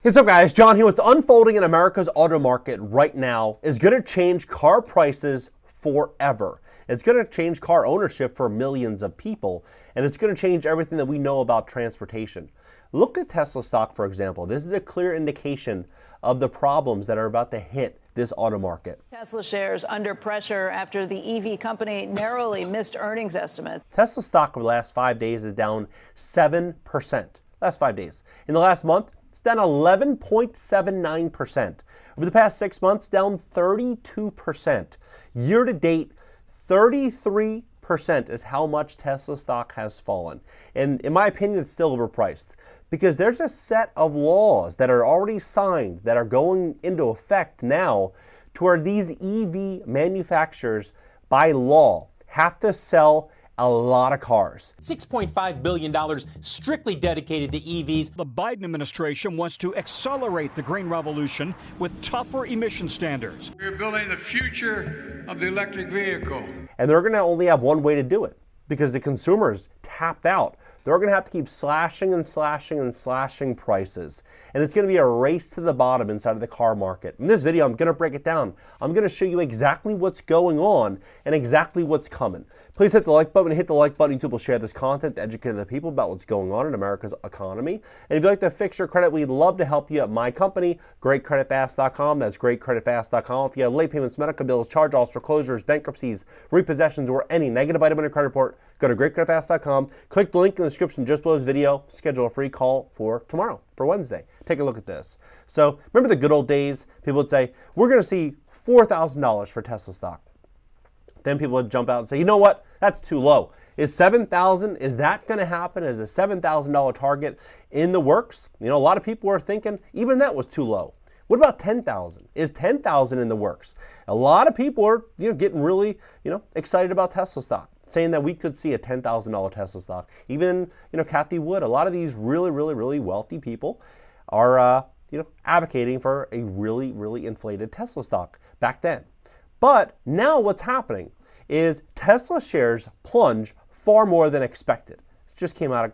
Hey, what's up guys, John here. What's unfolding in America's auto market right now is going to change car prices forever. It's going to change car ownership for millions of people, and it's going to change everything that we know about transportation. Look at Tesla stock, for example. This is a clear indication of the problems that are about to hit this auto market. Tesla shares under pressure after the EV company narrowly missed earnings estimates. Tesla stock over the last 5 days is down 7%. Last 5 days. In the last month, it's down 11.79%. Over the past 6 months, down 32%. Year to date, 33% is how much Tesla stock has fallen. And in my opinion, it's still overpriced because there's a set of laws that are already signed that are going into effect now to where these EV manufacturers, by law, have to sell a lot of cars. $6.5 billion strictly dedicated to EVs. The Biden administration wants to accelerate the green revolution with tougher emission standards. We're building the future of the electric vehicle. And they're going to only have one way to do it because the consumer's tapped out. They're going to have to keep slashing and slashing and slashing prices. And it's going to be a race to the bottom inside of the car market. In this video, I'm going to break it down. I'm going to show you exactly what's going on and exactly what's coming. Please hit the like button. Hit the like button. YouTube will share this content to educate the people about what's going on in America's economy. And if you'd like to fix your credit, we'd love to help you at my company, GreatCreditFast.com. That's GreatCreditFast.com. If you have late payments, medical bills, charge-offs, foreclosures, bankruptcies, repossessions, or any negative item on your credit report, go to GreatCreditFast.com. Click the link in the description just below this video. Schedule a free call for tomorrow, for Wednesday. Take a look at this. So remember the good old days? People would say, we're going to see $4,000 for Tesla stock. Then people would jump out and say, you know what? That's too low. Is $7,000, is that going to happen? Is a $7,000 target in the works? You know, a lot of people were thinking even that was too low. What about 10,000? Is 10,000 in the works? A lot of people are, getting really, excited about Tesla stock, saying that we could see a $10,000 Tesla stock. Even, Kathy Wood, a lot of these really, really, really wealthy people are, advocating for a really, really inflated Tesla stock back then. But now what's happening is Tesla shares plunge far more than expected. It just came out,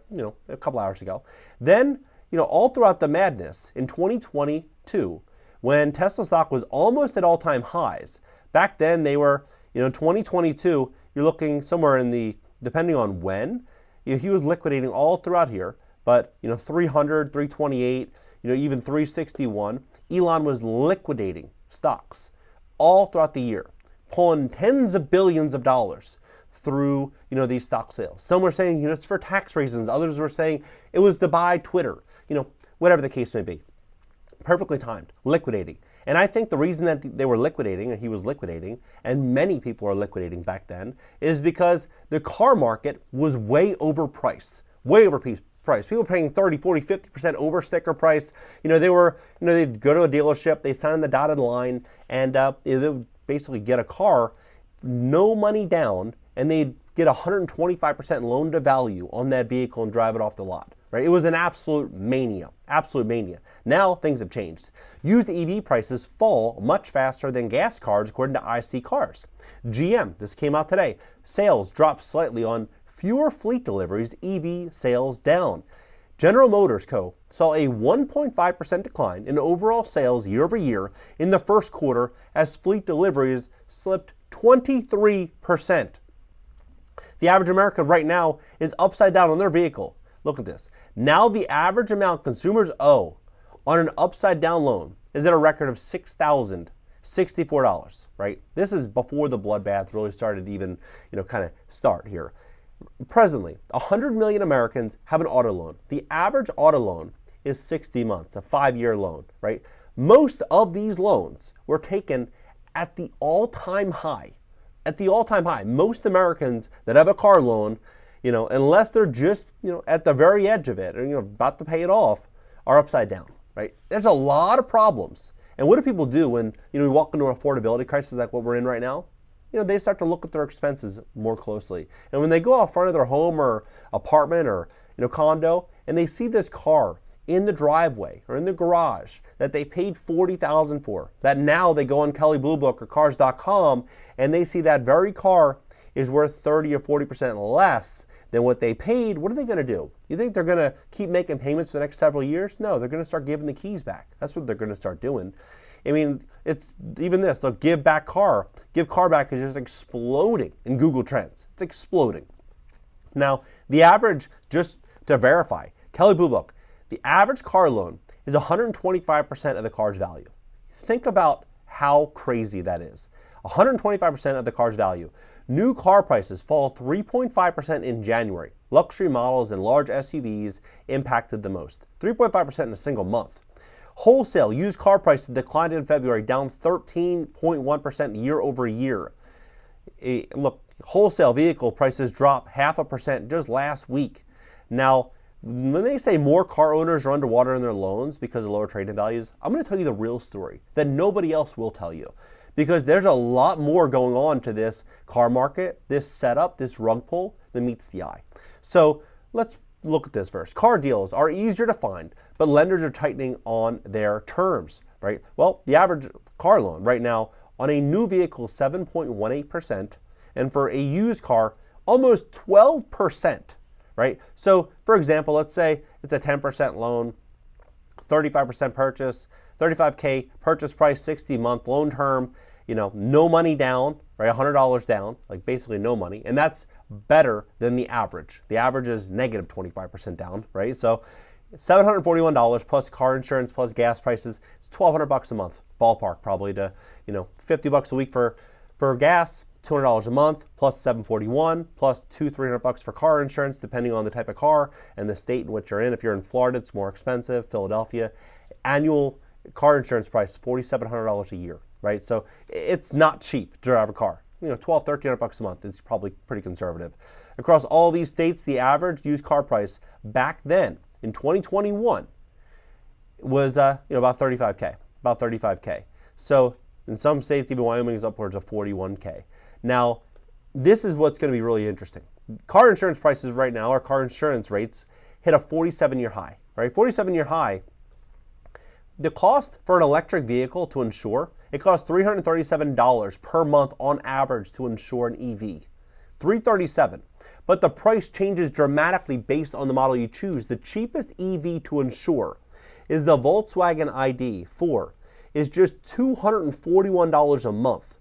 a couple hours ago. Then, all throughout the madness in 2022, when Tesla stock was almost at all-time highs, back then they were, in 2022, you're looking somewhere in the, depending on when, he was liquidating all throughout here, but, 300, 328, even 361, Elon was liquidating stocks all throughout the year, pulling tens of billions of dollars through, these stock sales. Some were saying, it's for tax reasons. Others were saying it was to buy Twitter, whatever the case may be. Perfectly timed, liquidating. And I think the reason that they were liquidating, and he was liquidating, and many people are liquidating back then, is because the car market was way overpriced, way overpriced. People were paying 30, 40, 50% over sticker price. They were, they'd go to a dealership, they sign the dotted line, and they would basically get a car, no money down, and they'd get 125% loan to value on that vehicle and drive it off the lot. Right? It was an absolute mania, absolute mania. Now things have changed. Used EV prices fall much faster than gas cars according to IC Cars. GM, this came out today, sales dropped slightly on fewer fleet deliveries, EV sales down. General Motors Co. saw a 1.5% decline in overall sales year over year in the first quarter as fleet deliveries slipped 23%. The average American right now is upside down on their vehicle. Look at this. Now the average amount consumers owe on an upside down loan is at a record of $6,064, right? This is before the bloodbath really started to even, kind of start here. Presently, 100 million Americans have an auto loan. The average auto loan is 60 months, a 5-year loan, right? Most of these loans were taken at the all-time high. At the all-time high. Most Americans that have a car loan, unless they're just, at the very edge of it or, about to pay it off, are upside down, right? There's a lot of problems. And what do people do when, we walk into an affordability crisis like what we're in right now? They start to look at their expenses more closely. And when they go out front of their home or apartment or, condo, and they see this car in the driveway or in the garage that they paid $40,000 for, that now they go on Kelley Blue Book or Cars.com and they see that very car is worth 30 or 40% less than what they paid, what are they going to do? You think they're going to keep making payments for the next several years? No, they're going to start giving the keys back. That's what they're going to start doing. I mean, it's even this. Look, give car back is just exploding in Google Trends. It's exploding. Now, the average, just to verify, Kelley Blue Book, the average car loan is 125% of the car's value. Think about how crazy that is. 125% of the car's value. New car prices fall 3.5% in January. Luxury models and large SUVs impacted the most. 3.5% in a single month. Wholesale used car prices declined in February, down 13.1% year over year. Look, wholesale vehicle prices dropped 0.5% just last week. Now, when they say more car owners are underwater in their loans because of lower trade-in values, I'm going to tell you the real story that nobody else will tell you. Because there's a lot more going on to this car market, this setup, this rug pull than meets the eye. So let's look at this first. Car deals are easier to find, but lenders are tightening on their terms, right? Well, the average car loan right now on a new vehicle is 7.18%, and for a used car, almost 12%, right? So, for example, let's say it's a 10% loan, 35% purchase, $35K purchase price, 60-month loan term, no money down, right? $100 down, like basically no money. And that's better than the average. The average is negative 25% down, right? So $741 plus car insurance plus gas prices, it's $1,200 a month, ballpark probably to, $50 a week for gas, $200 a month plus $741 plus $200-$300 for car insurance, depending on the type of car and the state in which you're in. If you're in Florida, it's more expensive. Philadelphia, annual car insurance price $4,700 a year, right? So it's not cheap to drive a car. $1,200-$1,300 a month is probably pretty conservative. Across all these states, the average used car price back then in 2021 was about $35K. So in some states, even Wyoming is upwards of $41K. Now, this is what's going to be really interesting. Car insurance prices right now, or car insurance rates, hit a 47-year high, right? 47-year high. The cost for an electric vehicle to insure, it costs $337 per month on average to insure an EV. $337. But the price changes dramatically based on the model you choose. The cheapest EV to insure is the Volkswagen ID4, is just $241 a month.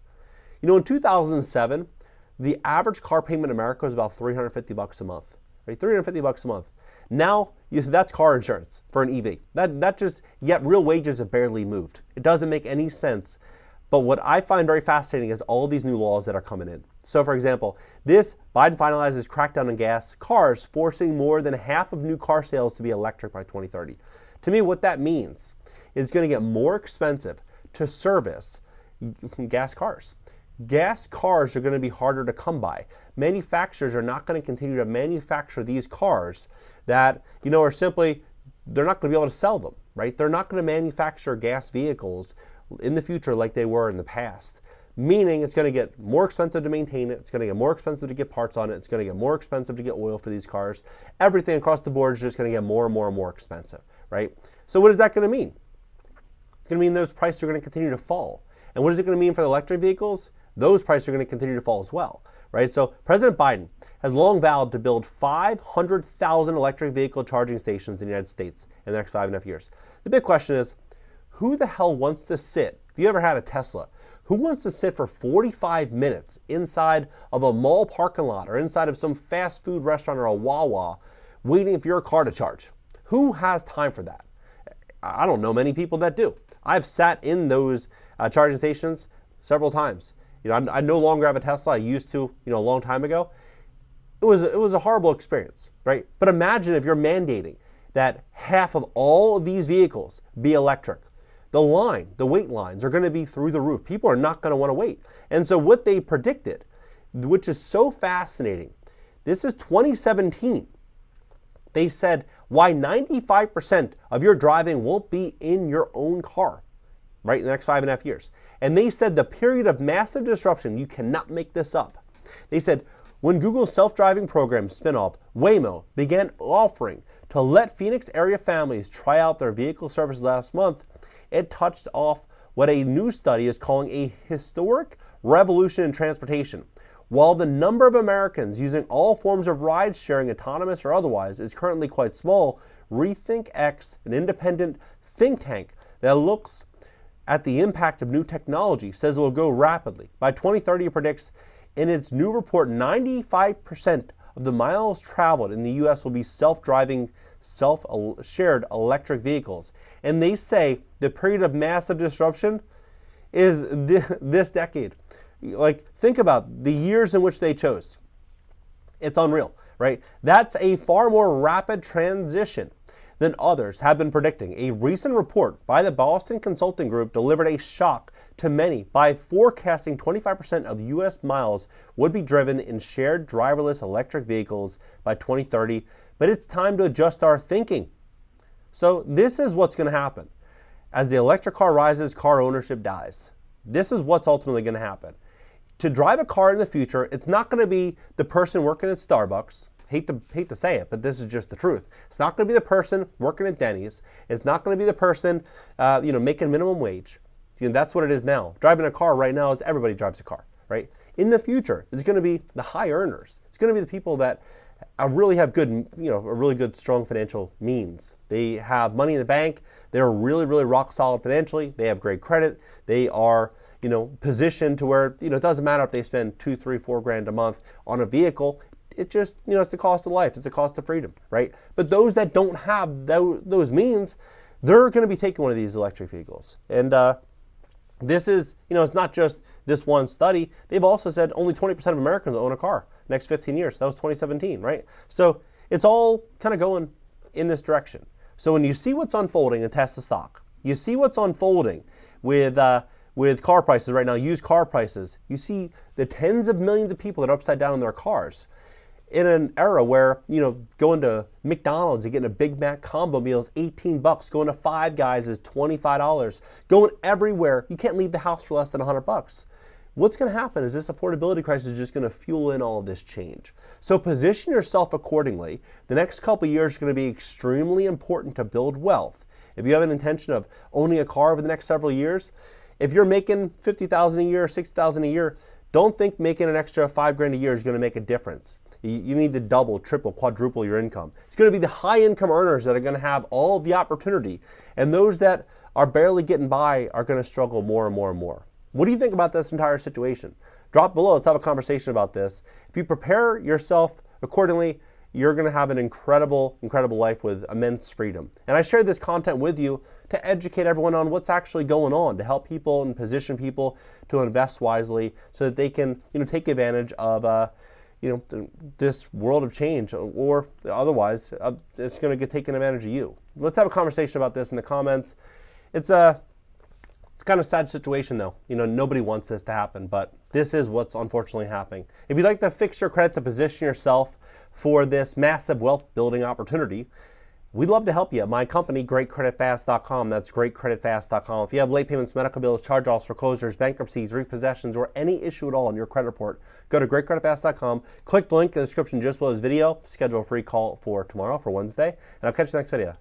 In 2007, the average car payment in America was about $350 a month, right? $350 a month. Now, that's car insurance for an EV. Yet real wages have barely moved. It doesn't make any sense. But what I find very fascinating is all these new laws that are coming in. So, for example, Biden finalizes crackdown on gas cars, forcing more than half of new car sales to be electric by 2030. To me, what that means is it's going to get more expensive to service gas cars. Gas cars are going to be harder to come by. Manufacturers are not going to continue to manufacture these cars that, are simply, they're not going to be able to sell them, right? They're not going to manufacture gas vehicles in the future like they were in the past. Meaning it's going to get more expensive to maintain it. It's going to get more expensive to get parts on it. It's going to get more expensive to get oil for these cars. Everything across the board is just going to get more and more and more expensive, right? So what is that going to mean? It's going to mean those prices are going to continue to fall. And what is it going to mean for the electric vehicles? Those prices are going to continue to fall as well, right? So President Biden has long vowed to build 500,000 electric vehicle charging stations in the United States in the next 5.5 years. The big question is, who the hell wants to sit, if you ever had a Tesla, who wants to sit for 45 minutes inside of a mall parking lot or inside of some fast food restaurant or a Wawa waiting for your car to charge? Who has time for that? I don't know many people that do. I've sat in those charging stations several times. I no longer have a Tesla. I used to, a long time ago. It was a horrible experience, right? But imagine if you're mandating that half of all of these vehicles be electric. The wait lines are going to be through the roof. People are not going to want to wait. And so what they predicted, which is so fascinating, this is 2017. They said why 95% of your driving won't be in your own car, right, in the next 5.5 years. And they said the period of massive disruption, you cannot make this up. They said when Google's self-driving program spinoff, Waymo, began offering to let Phoenix area families try out their vehicle service last month, it touched off what a new study is calling a historic revolution in transportation. While the number of Americans using all forms of ride sharing, autonomous or otherwise, is currently quite small, RethinkX, an independent think tank that looks at the impact of new technology, says it will go rapidly. By 2030, it predicts in its new report 95% of the miles traveled in the U.S. will be self-driving, self-shared electric vehicles. And they say the period of massive disruption is this decade. Like, think about the years in which they chose. It's unreal, right? That's a far more rapid transition than others have been predicting. A recent report by the Boston Consulting Group delivered a shock to many by forecasting 25% of U.S. miles would be driven in shared driverless electric vehicles by 2030. But it's time to adjust our thinking. So this is what's going to happen. As the electric car rises, car ownership dies. This is what's ultimately going to happen. To drive a car in the future, it's not going to be the person working at Starbucks. Hate to say it, but this is just the truth. It's not going to be the person working at Denny's. It's not going to be the person, making minimum wage. That's what it is now. Driving a car right now is everybody drives a car, right? In the future, it's going to be the high earners. It's going to be the people that really have good, a really good, strong financial means. They have money in the bank. They're really, really rock solid financially. They have great credit. They are, positioned to where, it doesn't matter if they spend $2, $3, $4 a month on a vehicle. It just, it's the cost of life. It's the cost of freedom, right? But those that don't have those means, they're going to be taking one of these electric vehicles. And this is, it's not just this one study. They've also said only 20% of Americans own a car next 15 years. That was 2017, right? So it's all kind of going in this direction. So when you see what's unfolding in Tesla stock, you see what's unfolding with car prices right now, used car prices, you see the tens of millions of people that are upside down in their cars. In an era where, going to McDonald's and getting a Big Mac combo meal is $18, going to Five Guys is $25, going everywhere, you can't leave the house for less than $100. What's going to happen is this affordability crisis is just going to fuel in all of this change. So position yourself accordingly. The next couple of years are going to be extremely important to build wealth. If you have an intention of owning a car over the next several years, if you're making $50,000 a year, $60,000 a year, don't think making an extra $5,000 a year is going to make a difference. You need to double, triple, quadruple your income. It's going to be the high income earners that are going to have all the opportunity. And those that are barely getting by are going to struggle more and more and more. What do you think about this entire situation? Drop below. Let's have a conversation about this. If you prepare yourself accordingly, you're going to have an incredible, incredible life with immense freedom. And I share this content with you to educate everyone on what's actually going on, to help people and position people to invest wisely so that they can, take advantage of this world of change, or otherwise it's going to get taken advantage of you. Let's have a conversation about this in the comments. It's kind of a sad situation though. Nobody wants this to happen, but this is what's unfortunately happening. If you'd like to fix your credit to position yourself for this massive wealth building opportunity, we'd love to help you. My company, GreatCreditFast.com. That's GreatCreditFast.com. If you have late payments, medical bills, charge-offs, foreclosures, bankruptcies, repossessions, or any issue at all in your credit report, go to GreatCreditFast.com. Click the link in the description just below this video. Schedule a free call for tomorrow, for Wednesday, and I'll catch you next video.